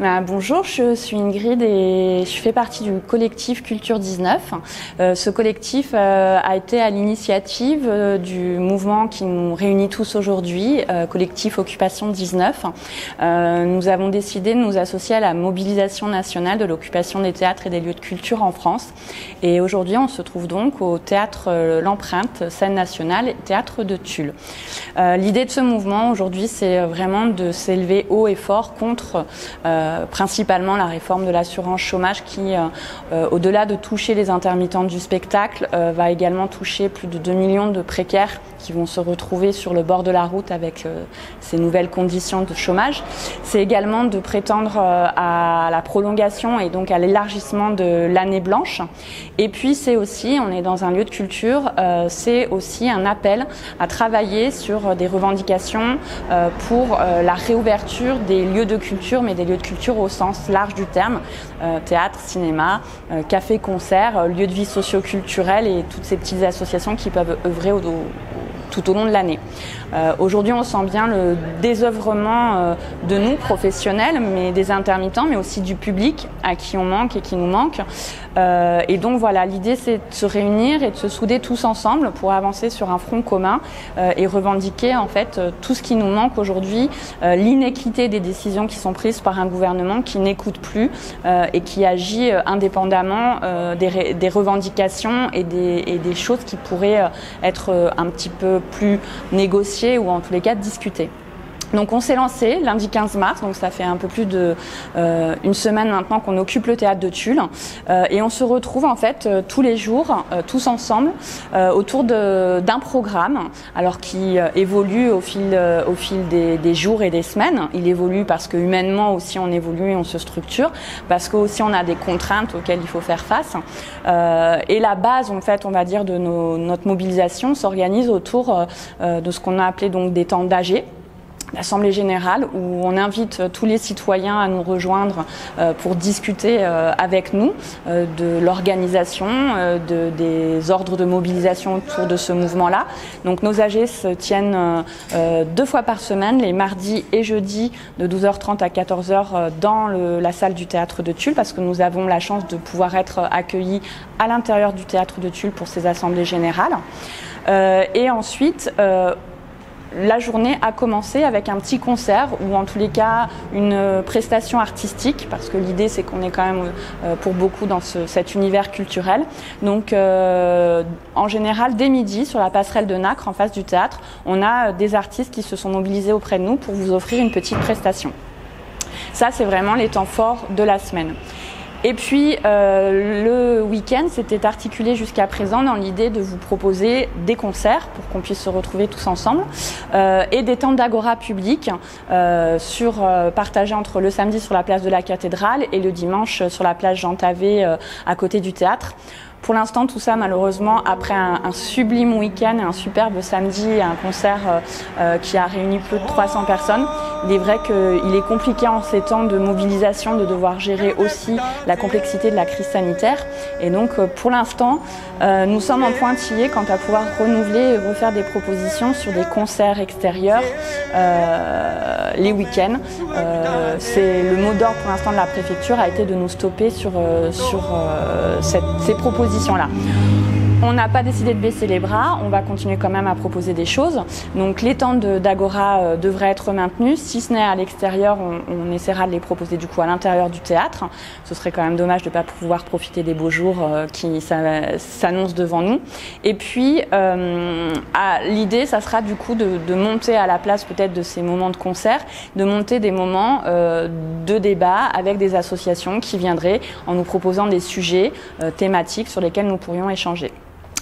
Bonjour, je suis Ingrid et je fais partie du collectif Culture 19. Ce collectif a été à l'initiative du mouvement qui nous réunit tous aujourd'hui, collectif Occupation 19. Nous avons décidé de nous associer à la mobilisation nationale de l'occupation des théâtres et des lieux de culture en France. Et aujourd'hui, on se trouve donc au théâtre L'Empreinte, scène nationale, théâtre de Tulle. L'idée de ce mouvement aujourd'hui, c'est vraiment de s'élever haut et fort contre principalement la réforme de l'assurance chômage qui, au-delà de toucher les intermittents du spectacle, va également toucher plus de 2 millions de précaires qui vont se retrouver sur le bord de la route avec ces nouvelles conditions de chômage. C'est également de prétendre à la prolongation et donc à l'élargissement de l'année blanche. Et puis c'est aussi, on est dans un lieu de culture, c'est aussi un appel à travailler sur des revendications pour la réouverture des lieux de culture, mais des lieux de culture au sens large du terme, théâtre, cinéma, café, concert, lieux de vie socio-culturels et toutes ces petites associations qui peuvent œuvrer tout au long de l'année. Aujourd'hui, on sent bien le désœuvrement de nous, professionnels, mais des intermittents, mais aussi du public à qui on manque et qui nous manque. Et donc voilà, l'idée c'est de se réunir et de se souder tous ensemble pour avancer sur un front commun et revendiquer en fait tout ce qui nous manque aujourd'hui, l'inéquité des décisions qui sont prises par un gouvernement qui n'écoute plus et qui agit indépendamment des revendications et des choses qui pourraient être un petit peu plus négociées ou en tous les cas discuter. Donc on s'est lancé lundi 15 mars, donc ça fait un peu plus de une semaine maintenant qu'on occupe le théâtre de Tulle et on se retrouve en fait tous les jours, tous ensemble, autour d'un programme, alors qui évolue au fil des jours et des semaines. Il évolue parce que humainement aussi on évolue et on se structure, parce que aussi on a des contraintes auxquelles il faut faire face. Et la base en fait, on va dire, de notre mobilisation s'organise autour de ce qu'on a appelé donc des temps d'AG. L'Assemblée générale où on invite tous les citoyens à nous rejoindre pour discuter avec nous de l'organisation, des ordres de mobilisation autour de ce mouvement-là. Donc nos AG se tiennent 2 fois par semaine, les mardis et jeudis de 12h30 à 14h dans la salle du théâtre de Tulle, parce que nous avons la chance de pouvoir être accueillis à l'intérieur du théâtre de Tulle pour ces assemblées générales. Et ensuite, la journée a commencé avec un petit concert ou en tous les cas une prestation artistique, parce que l'idée c'est qu'on est quand même pour beaucoup dans cet univers culturel. Donc en général dès midi sur la passerelle de Nacre en face du théâtre, on a des artistes qui se sont mobilisés auprès de nous pour vous offrir une petite prestation. Ça c'est vraiment les temps forts de la semaine. Et puis le week-end s'était articulé jusqu'à présent dans l'idée de vous proposer des concerts pour qu'on puisse se retrouver tous ensemble et des temps d'agora public partagés entre le samedi sur la place de la Cathédrale et le dimanche sur la place Jean Tavé à côté du théâtre. Pour l'instant, tout ça, malheureusement, après un sublime week-end et un superbe samedi et un concert qui a réuni plus de 300 personnes, il est vrai qu'il est compliqué en ces temps de mobilisation de devoir gérer aussi la complexité de la crise sanitaire. Et donc, pour l'instant, nous sommes en pointillé quant à pouvoir renouveler et refaire des propositions sur des concerts extérieurs les week-ends. C'est le mot d'ordre pour l'instant de la préfecture a été de nous stopper sur ces propositions. Là. On n'a pas décidé de baisser les bras, on va continuer quand même à proposer des choses. Donc les temps d'agora devraient être maintenus, si ce n'est à l'extérieur, on essaiera de les proposer du coup à l'intérieur du théâtre. Ce serait quand même dommage de ne pas pouvoir profiter des beaux jours qui s'annoncent devant nous. Et puis l'idée, ça sera du coup de monter à la place peut-être de ces moments de concert, de monter des moments de débat avec des associations qui viendraient en nous proposant des sujets thématiques sur lesquels nous pourrions échanger.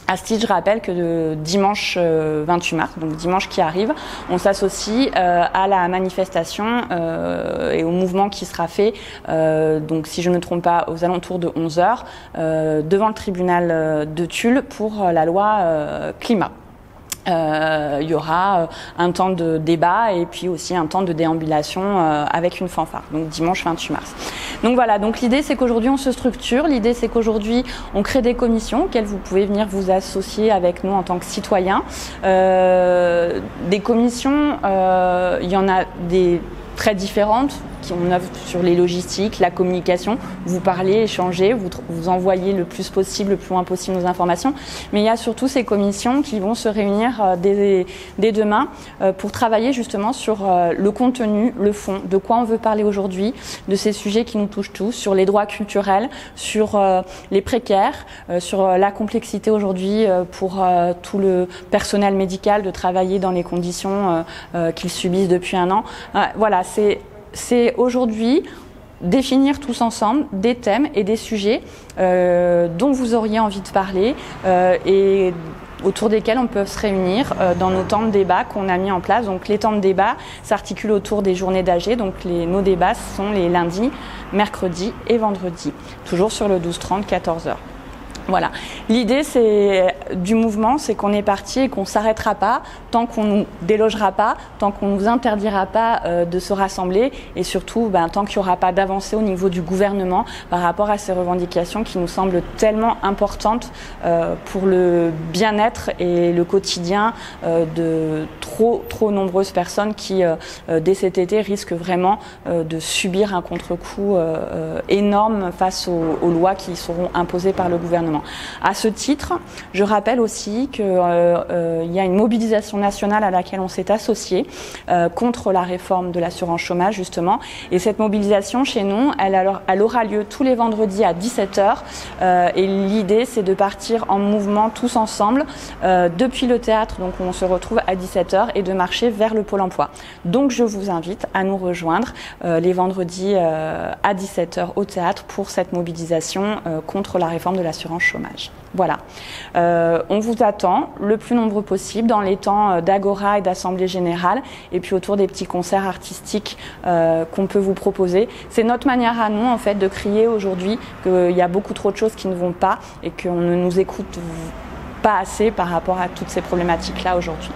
À ce titre, je rappelle que le dimanche 28 mars, donc dimanche qui arrive, on s'associe à la manifestation et au mouvement qui sera fait, donc si je ne me trompe pas, aux alentours de 11h, devant le tribunal de Tulle pour la loi climat. Il y aura un temps de débat et puis aussi un temps de déambulation avec une fanfare, donc dimanche 28 mars. Donc voilà, donc l'idée c'est qu'aujourd'hui on se structure, l'idée c'est qu'aujourd'hui on crée des commissions auxquelles vous pouvez venir vous associer avec nous en tant que citoyens. Des commissions, il y en a des très différentes. qu'on œuvre sur les logistiques, la communication. Vous parlez, échangez, vous envoyez le plus possible, le plus loin possible nos informations. Mais il y a surtout ces commissions qui vont se réunir dès demain pour travailler justement sur le contenu, le fond, de quoi on veut parler aujourd'hui, de ces sujets qui nous touchent tous, sur les droits culturels, sur les précaires, sur la complexité aujourd'hui pour tout le personnel médical de travailler dans les conditions qu'ils subissent depuis un an. Voilà, c'est aujourd'hui définir tous ensemble des thèmes et des sujets dont vous auriez envie de parler et autour desquels on peut se réunir dans nos temps de débat qu'on a mis en place. Donc les temps de débat s'articulent autour des journées d'AG. Donc nos débats sont les lundis, mercredis et vendredis, toujours sur le 12-30, 14h. Voilà. L'idée du mouvement, c'est qu'on est parti et qu'on ne s'arrêtera pas tant qu'on nous délogera pas, tant qu'on nous interdira pas de se rassembler et surtout tant qu'il n'y aura pas d'avancée au niveau du gouvernement par rapport à ces revendications qui nous semblent tellement importantes pour le bien-être et le quotidien de trop nombreuses personnes qui, dès cet été, risquent vraiment de subir un contre-coup énorme face aux lois qui seront imposées par le gouvernement. À ce titre, je rappelle aussi qu'il y a une mobilisation nationale à laquelle on s'est associé contre la réforme de l'assurance chômage justement. Et cette mobilisation chez nous, elle aura lieu tous les vendredis à 17h. Et l'idée, c'est de partir en mouvement tous ensemble depuis le théâtre, donc on se retrouve à 17h, et de marcher vers le Pôle emploi. Donc je vous invite à nous rejoindre les vendredis à 17h au théâtre pour cette mobilisation contre la réforme de l'assurance chômage. Voilà. On vous attend le plus nombreux possible dans les temps d'agora et d'assemblée générale et puis autour des petits concerts artistiques qu'on peut vous proposer. C'est notre manière à nous en fait de crier aujourd'hui qu'il y a beaucoup trop de choses qui ne vont pas et qu'on ne nous écoute pas assez par rapport à toutes ces problématiques-là aujourd'hui.